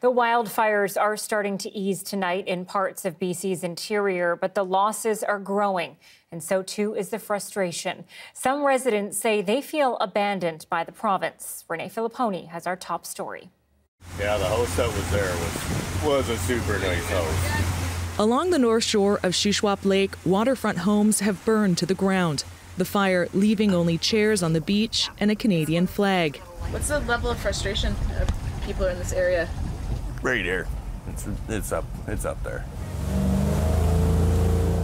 The wildfires are starting to ease tonight in parts of BC's interior, but the losses are growing, and so too is the frustration. Some residents say they feel abandoned by the province. Renee Filipponi has our top story. Yeah, the house that was there was a super nice house. Along the north shore of Shuswap Lake, waterfront homes have burned to the ground. The fire leaving only chairs on the beach and a Canadian flag. What's the level of frustration of people in this area? Right here. It's up there.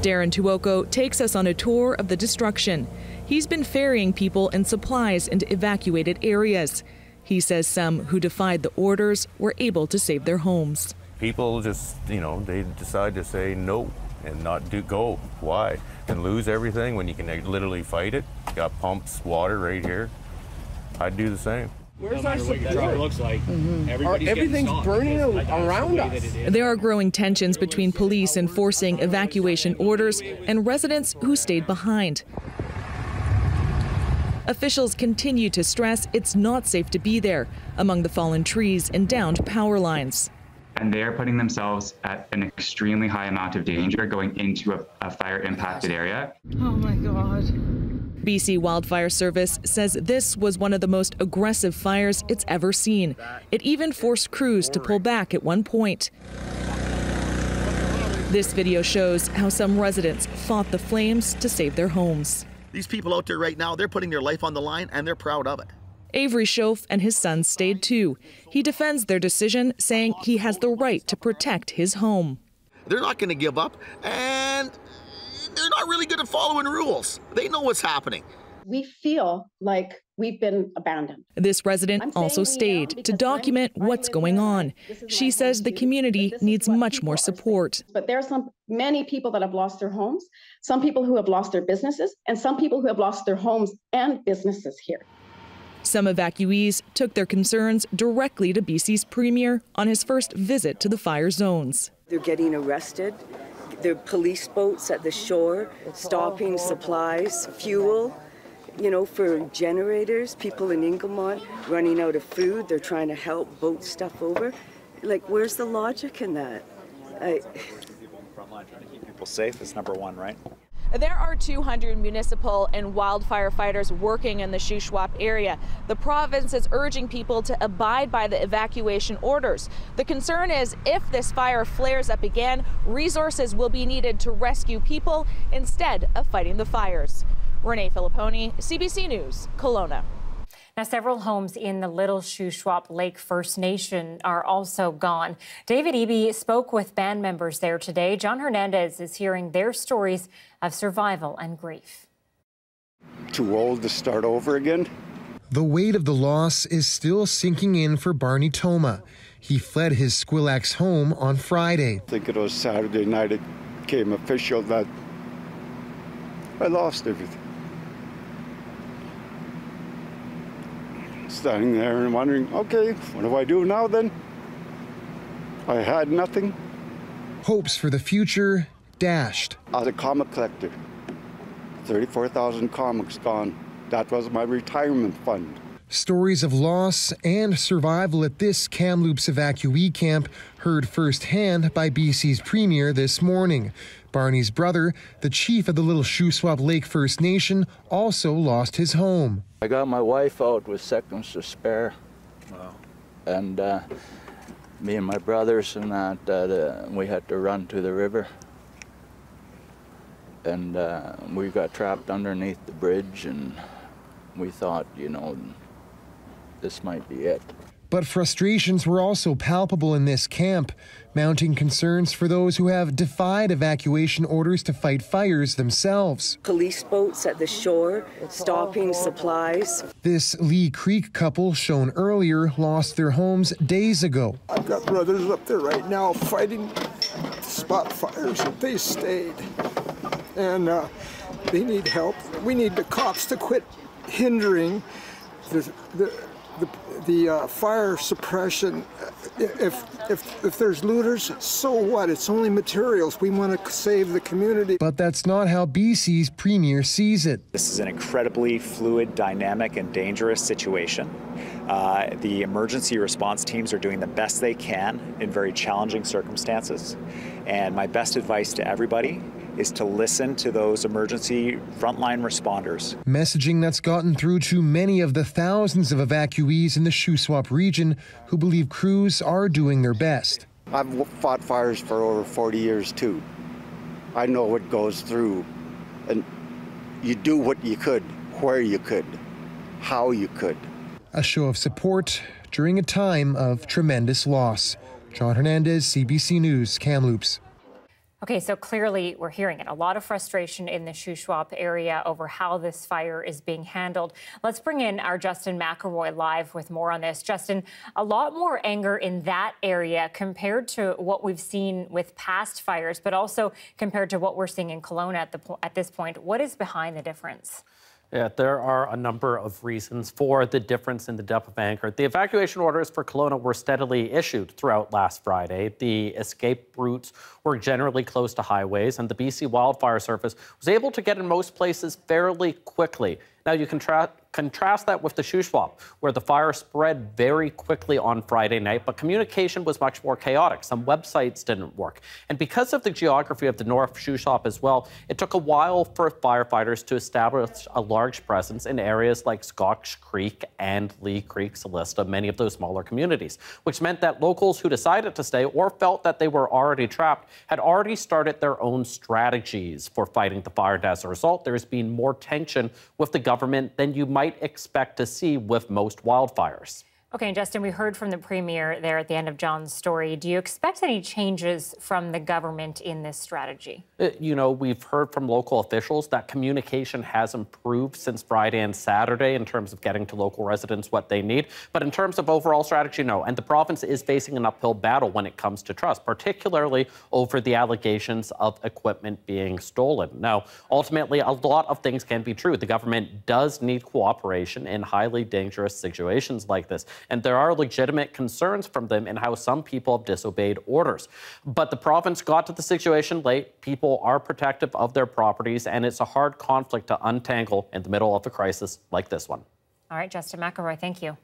Darren Tuoko takes us on a tour of the destruction. He's been ferrying people and supplies into evacuated areas. He says some who defied the orders were able to save their homes. People just, they decide to say no and not go. Why? And lose everything when you can literally fight it. You got pumps, water right here. I'd do the same. Where's our support? Looks like everything's burning around us. There are growing tensions between police enforcing evacuation orders and residents who stayed behind. Officials continue to stress it's not safe to be there among the fallen trees and downed power lines. And they are putting themselves at an extremely high amount of danger going into a fire-impacted area. Oh my God. BC Wildfire Service says this was one of the most aggressive fires it's ever seen. It even forced crews to pull back at one point. This video shows how some residents fought the flames to save their homes. These people out there right now, they're putting their life on the line and they're proud of it. Avery Schoaf and his son stayed too. He defends their decision, saying he has the right to protect his home. They're not going to give up, and they're not really good at following rules. They know what's happening. We feel like we've been abandoned. This resident also stayed to document what's going on. She says the community needs much more support. But there are many people that have lost their homes, some people who have lost their businesses, and some people who have lost their homes and businesses here. Some evacuees took their concerns directly to BC's Premier on his first visit to the fire zones. They're getting arrested. There are police boats at the shore, stopping supplies, fuel, for generators. People in Inglemont running out of food. They're trying to help boat stuff over. Where's the logic in that? Keep people safe is number one, right? There are 200 municipal and wildfire fighters working in the Shuswap area. The province is urging people to abide by the evacuation orders. The concern is if this fire flares up again, resources will be needed to rescue people instead of fighting the fires. Renee Filipponi, CBC News, Kelowna. Now, several homes in the Little Shuswap Lake First Nation are also gone. David Eby spoke with band members there today. John Hernandez is hearing their stories of survival and grief. Too old to start over again? The weight of the loss is still sinking in for Barney Toma. He fled his Squillax home on Friday. I think it was Saturday night it became official that I lost everything. Standing there and wondering, okay, what do I do now then? I had nothing. Hopes for the future dashed. As a comic collector, 34,000 comics gone. That was my retirement fund. Stories of loss and survival at this Kamloops evacuee camp heard firsthand by BC's Premier this morning. Barney's brother, the chief of the Little Shuswap Lake First Nation, also lost his home. I got my wife out with seconds to spare. Wow. And me and my brothers and that, we had to run to the river. And we got trapped underneath the bridge, and we thought, this might be it. But frustrations were also palpable in this camp, mounting concerns for those who have defied evacuation orders to fight fires themselves. Police boats at the shore, stopping supplies. This Lee Creek couple shown earlier lost their homes days ago. I've got brothers up there right now fighting to spot fires, and they stayed. And they need help. We need the cops to quit hindering the fire suppression. If there's looters, so what? It's only materials. We want to save the community. But that's not how BC's Premier sees it. This is an incredibly fluid, dynamic, and dangerous situation. The emergency response teams are doing the best they can in very challenging circumstances. And my best advice to everybody is to listen to those emergency frontline responders. Messaging that's gotten through to many of the thousands of evacuees in the Shuswap region who believe crews are doing their best. I've fought fires for over 40 years too. I know what goes through, and you do what you could, where you could, how you could. A show of support during a time of tremendous loss. John Hernandez, CBC News, Kamloops. Okay, so clearly we're hearing it. A lot of frustration in the Shuswap area over how this fire is being handled. Let's bring in our Justin McElroy live with more on this. Justin, a lot more anger in that area compared to what we've seen with past fires, but also compared to what we're seeing in Kelowna at this point. What is behind the difference? Yeah, there are a number of reasons for the difference in the depth of anger. The evacuation orders for Kelowna were steadily issued throughout last Friday. The escape routes were generally close to highways, and the BC Wildfire Service was able to get in most places fairly quickly. Now, you can contrast that with the Shuswap, where the fire spread very quickly on Friday night, but communication was much more chaotic. Some websites didn't work. And because of the geography of the North Shuswap as well, it took a while for firefighters to establish a large presence in areas like Scotch Creek and Lee Creek, Celesta, many of those smaller communities, which meant that locals who decided to stay or felt that they were already trapped had already started their own strategies for fighting the fire. And as a result, there's been more tension with the government than you might expect to see with most wildfires. Okay, and Justin, we heard from the Premier there at the end of John's story. Do you expect any changes from the government in this strategy? You know, we've heard from local officials that communication has improved since Friday and Saturday in terms of getting to local residents what they need. But in terms of overall strategy, no. And the province is facing an uphill battle when it comes to trust, particularly over the allegations of equipment being stolen. Now, ultimately, a lot of things can be true. The government does need cooperation in highly dangerous situations like this. And there are legitimate concerns from them in how some people have disobeyed orders. But the province got to the situation late. People are protective of their properties, and it's a hard conflict to untangle in the middle of a crisis like this one. All right, Justin McElroy, thank you.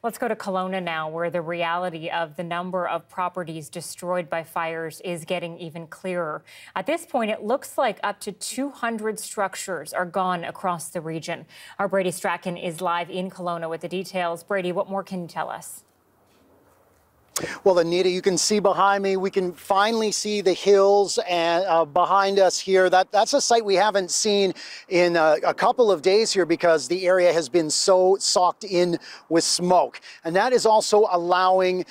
Let's go to Kelowna now, where the reality of the number of properties destroyed by fires is getting even clearer. At this point, it looks like up to 200 structures are gone across the region. Our Brady Strachan is live in Kelowna with the details. Brady, what more can you tell us? Well, Anita, you can see behind me, we can finally see the hills and behind us here. That's a sight we haven't seen in a couple of days here because the area has been so socked in with smoke. And that is also allowing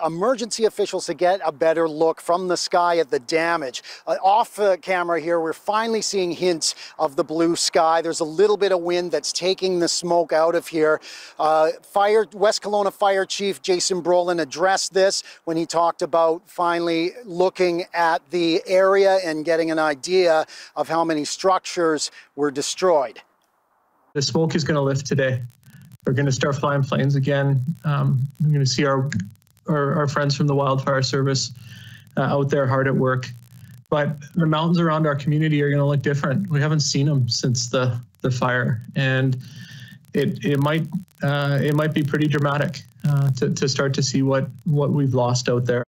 emergency officials to get a better look from the sky at the damage. Off camera here, we're finally seeing hints of the blue sky. There's a little bit of wind that's taking the smoke out of here. West Kelowna Fire Chief Jason Brolin addressed this when he talked about finally looking at the area and getting an idea of how many structures were destroyed. The smoke is going to lift today. We're going to start flying planes again. We're going to see our friends from the Wildfire Service out there hard at work. But the mountains around our community are going to look different. We haven't seen them since the fire, and it might be pretty dramatic to start to see what we've lost out there.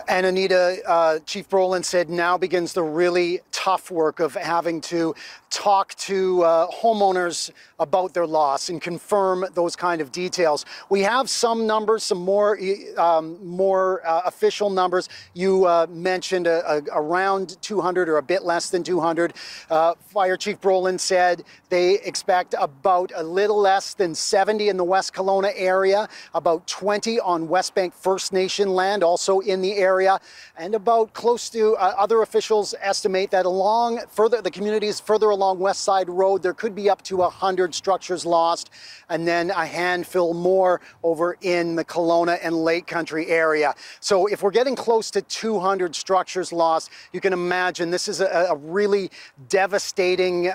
And Anita, Chief Brolin said now begins the really tough work of having to talk to homeowners about their loss and confirm those kind of details. We have some numbers, some more official numbers. You mentioned around 200 or a bit less than 200. Fire Chief Brolin said they expect about a little less than 70 in the West Kelowna area, about 20 on West Bank First Nation land, also in the area, and about close to other officials estimate that the communities further along West Side Road, there could be up to 100 structures lost, and then a handful more over in the Kelowna and Lake Country area. So if we're getting close to 200 structures lost, you can imagine this is a really devastating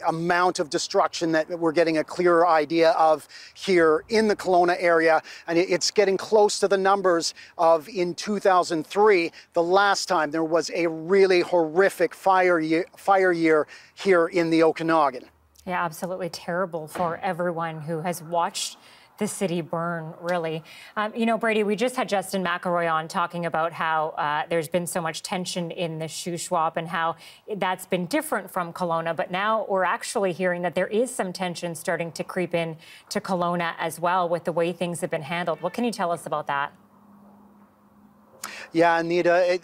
amount of destruction that we're getting a clearer idea of here in the Kelowna area, and it's getting close to the numbers of in 2003, the last time there was a really horrific fire year here in the Okanagan. Yeah, absolutely terrible for everyone who has watched the city burn, really. You know, Brady, we just had Justin McElroy on talking about how there's been so much tension in the Shuswap and how that's been different from Kelowna. But now we're actually hearing that there is some tension starting to creep in to Kelowna as well with the way things have been handled. What can you tell us about that? Yeah, Anita,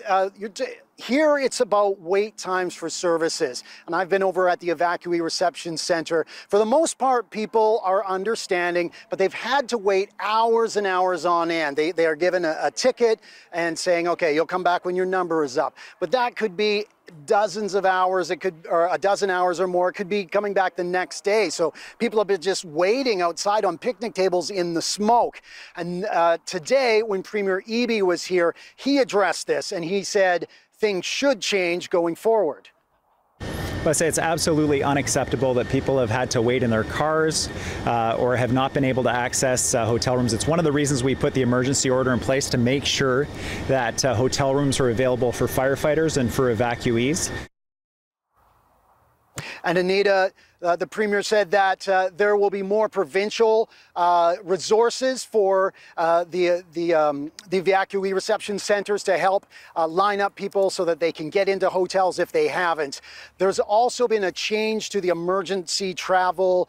here it's about wait times for services. And I've been over at the evacuee reception center. For the most part, people are understanding, but they've had to wait hours and hours on end. They are given a ticket and saying, okay, you'll come back when your number is up. But that could be dozens of hours, or a dozen hours or more. It could be coming back the next day. So people have been just waiting outside on picnic tables in the smoke. And today, when Premier Eby was here, he addressed this and he said things should change going forward. I say it's absolutely unacceptable that people have had to wait in their cars or have not been able to access hotel rooms. It's one of the reasons we put the emergency order in place, to make sure that hotel rooms are available for firefighters and for evacuees. And Anita, the Premier said that there will be more provincial resources for the evacuee reception centers to help line up people so that they can get into hotels if they haven't. There's also been a change to the emergency travel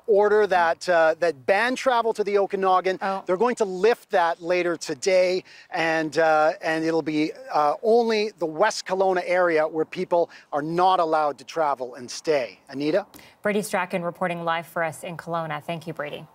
order that banned travel to the Okanagan. They're going to lift that later today, and it'll be only the West Kelowna area where people are not allowed to travel and stay. Anita? Brady Strachan reporting live for us in Kelowna. Thank you, Brady.